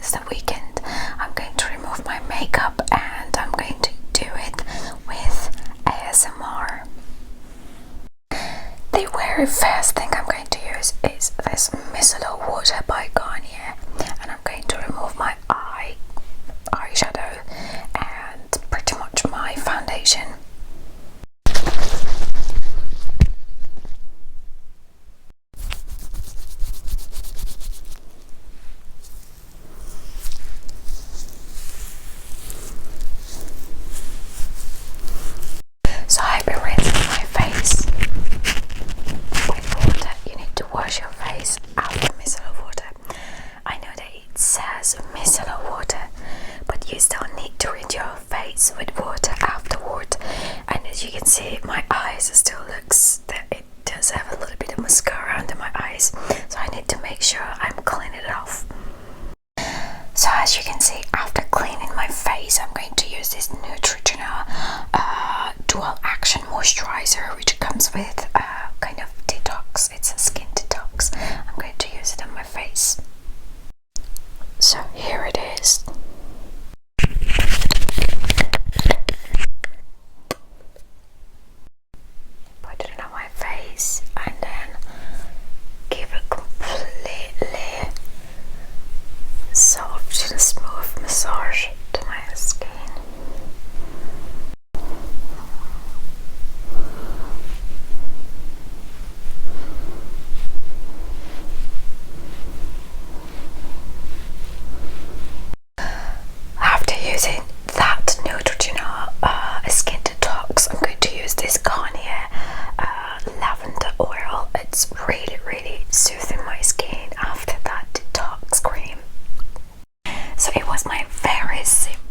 it's the weekend, I'm going to remove my makeup and I'm going to do it with ASMR. The very first thing I'm going to use is this micellar water by Garnier, and I'm going to remove my eyeshadow and pretty much my foundation. So I've been rinsing my face with water. You need to wash your face after micellar water. I know that it says micellar water, but you still need to rinse your face with water afterward. And as you can see, my eyes still looks that it does have a little bit of mascara under my eyes, so I need to make sure I'm cleaning it off. So as you can see, after cleaning my face, I'm going to use this Neutrogena dual action moisturizer, which comes with kind of detox. It's a skin detox. I'm going to use it on my face. So here it is. Put it on my face and then give a completely soft and smooth massage to my skin. After using that Neutrogena skin detox, I'm going to use this Garnier lavender oil. It's really soothing my skin after that detox cream. So it was my very simple